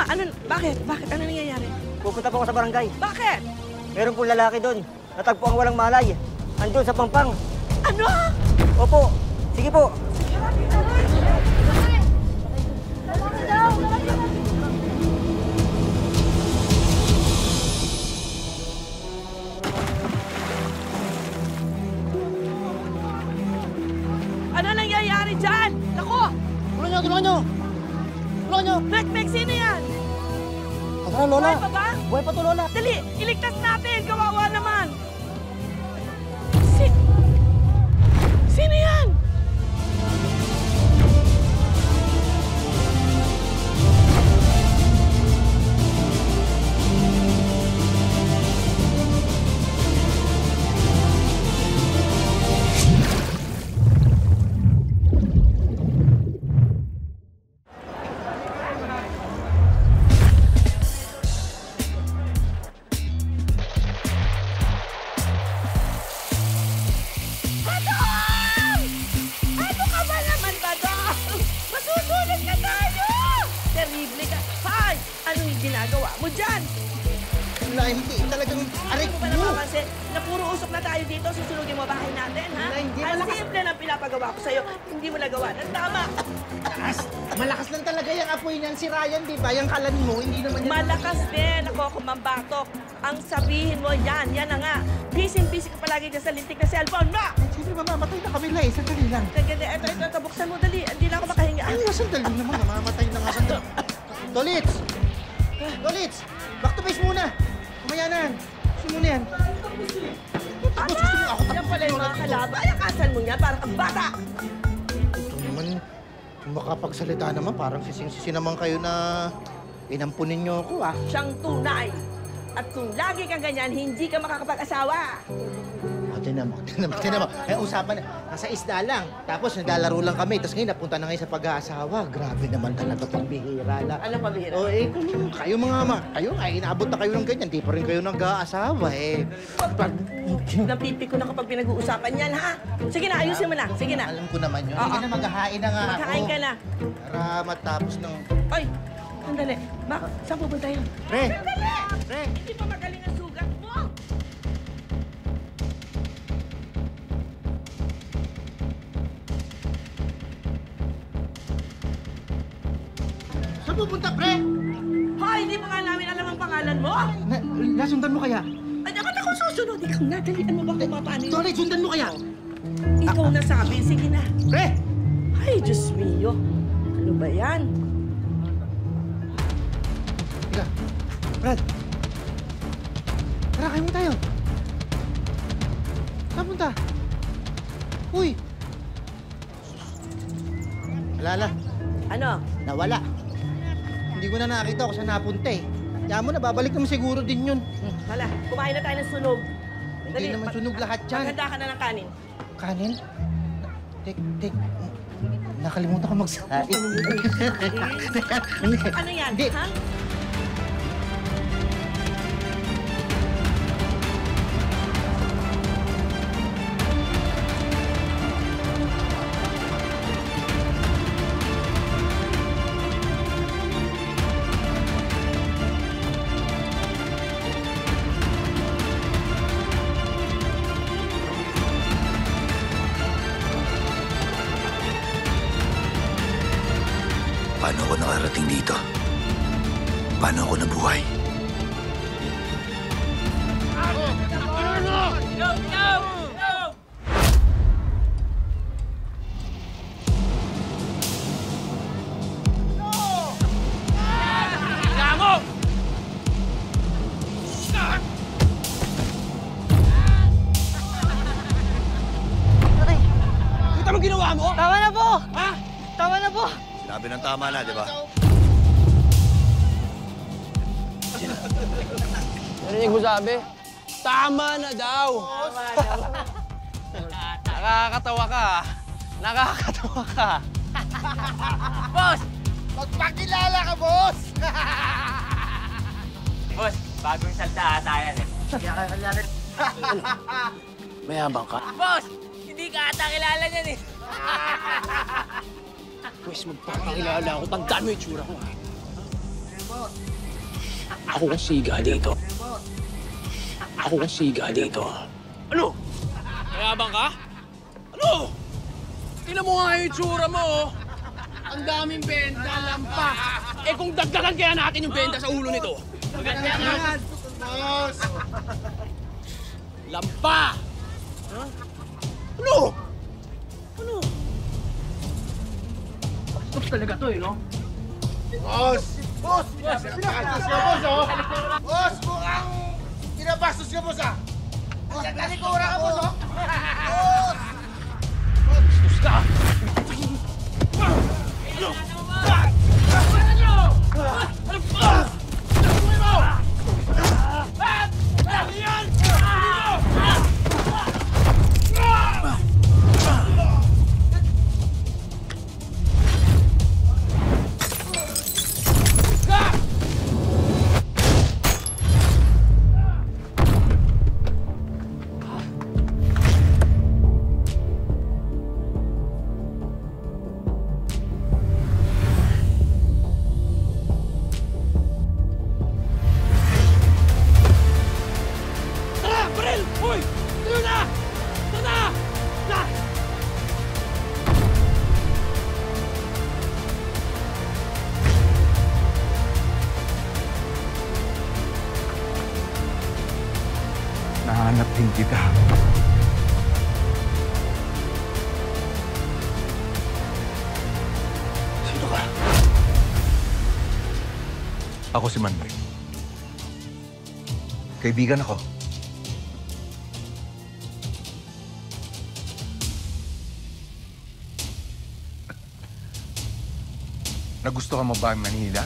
Ano? Bakit? Bakit? Ano nangyayari? Pupunta po ako sa barangay. Bakit? Meron pong lalaki doon. Natagpo ang walang malay. Andun sa Pampang. Ano? Opo. Sige po. Ano nangyayari dyan? Naku! Tulungan nyo! Tulungan nyo! Tulungan nyo! Mek, sino yan? Tara, Lola! Buhay pa ba? Buhay pa to, Lola! Dali! Iligtas natin! Kawawa naman! Sino yan? Ginagawa mo dyan? Wala, hindi. Talagang arik mo. Ano ba napapansin na puro usok na tayo dito, susunugin mo bahay natin, ha? Hindi, ang simple ng pinapagawa ko sa'yo, hindi mo nagawa ng tama. Malakas lang talaga yung apoy niyan si Ryan, di ba? Yung kalan mo, hindi naman yan... Malakas din ako kumambatok. Ang sabihin mo yan na nga. Busy-busy ka palagi dyan sa lintik na cellphone mo! Siyempre, mamamatay na kami, Lai. Sandali lang. Ito, buksan mo, dali. Hindi na ako makahinga. Ay, sandali naman. Mamamatay na nga. Sandali. Tolits! Tolits! Back to base muna! Kumaya na yan. Gusto muna yan. Yan pala yung mga kalaban. Ay, akasan mo niya, parang kang bata! Ito naman, kung makapagsalita naman, parang sising-sisi naman kayo na inampunin niyo ako, ah. Siyang tunay. At kung lagi kang ganyan, hindi ka makakapag-asawa. Tinan mo. Eh, usapan na. Nasa isda lang. Tapos naglalaro lang kami. Tapos ngayon, napunta na ngayon sa pag-aasawa. Grabe naman talaga pambihira na. Anong pambihira? O, kung kayo mga kayo, inaabot na kayo ng ganyan. Di pa rin kayo nag-aasawa, eh. Napipi ko na kapag pinag-uusapan yan, ha? Sige na, ayusin mo na. Sige na. Alam ko naman yun. Sige na, maghahain na nga ako. Maghahain ka na. Para matapos ng... Ay, sandali. Mak, saan pupunta yun? Pre! Sandali! Pre! Hindi pa magaling ang sugat mo! Saan pupunta, pre? Hoy, hindi pa nga namin alam ang pangalan mo! Nasundan mo kaya? Ay, dapat ako susunod. Ikaw na, dalian mo ba kung paano yun? Sorry, sundan mo kaya? Ikaw na sabi. Sige na. Pre! Ay, Diyos mio. Ano ba yan? Teka, Brad. Tara, kayo mo tayo. Saan punta? Uy! Alala, Ano? nawala. Hindi ko na nakita kung saan napunta eh. Kaya mo na, babalik naman siguro din yun. Hala, kumain na tayo ng sunog. Hindi naman sunog lahat yan. Maghanda ka na ng kanin. Kanin? Tek. Nakalimutan ko magsabi. Ano yan, Hindi. ha? Paano ako nakarating dito? Paano ako nabuhay? Kita mo ginawa mo? Tama na po! Ha? Tama na po! Sinabi ng tama na, di ba? Narinig mo sabi? Tama na daw! Nakakatawa ka. Nakakatawa ka. Boss! Magpakilala ka, boss! Boss, bagong salta ata yan eh. Mayabang ka? Boss, hindi ka ata kilala niyan eh. Pwes, magpapakilala ako. Tandaan mo yung tsura ko. Ako ang siga dito. Ako ang siga dito. Ano? Mayabang ka? Ano? Tingnan mo nga yung itsura mo, oh. Ang daming benta, lampa. Eh kung dagdagan kaya natin yung benta sa ulo nito. Maganda yan. Boss! Lampa! Huh? Ano? Ano? Bastos talaga to eh, no? Boss! Boss! Pinabastos ka, boss, oh! Boss, mukhang pinabastos ka, boss, ah! Boss, talikura ka, boss, oh! Boss! Bastos ka! Ano? Nahanap din kita. Sino ka? Ako si Manuel. Kaibigan ako. Nagustuhan mo ba ang Manila?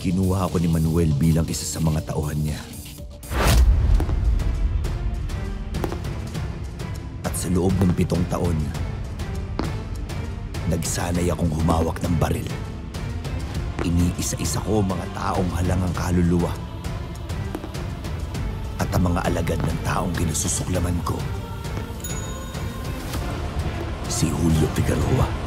Kinuha ako ni Manuel bilang isa sa mga tauhan niya. At sa loob ng 7 taon, nagsanay akong humawak ng baril. Iniisa-isa ko mga taong halangang kaluluwa. At ang mga alagad ng taong ginususuklaman ko. Si Julio Figueroa.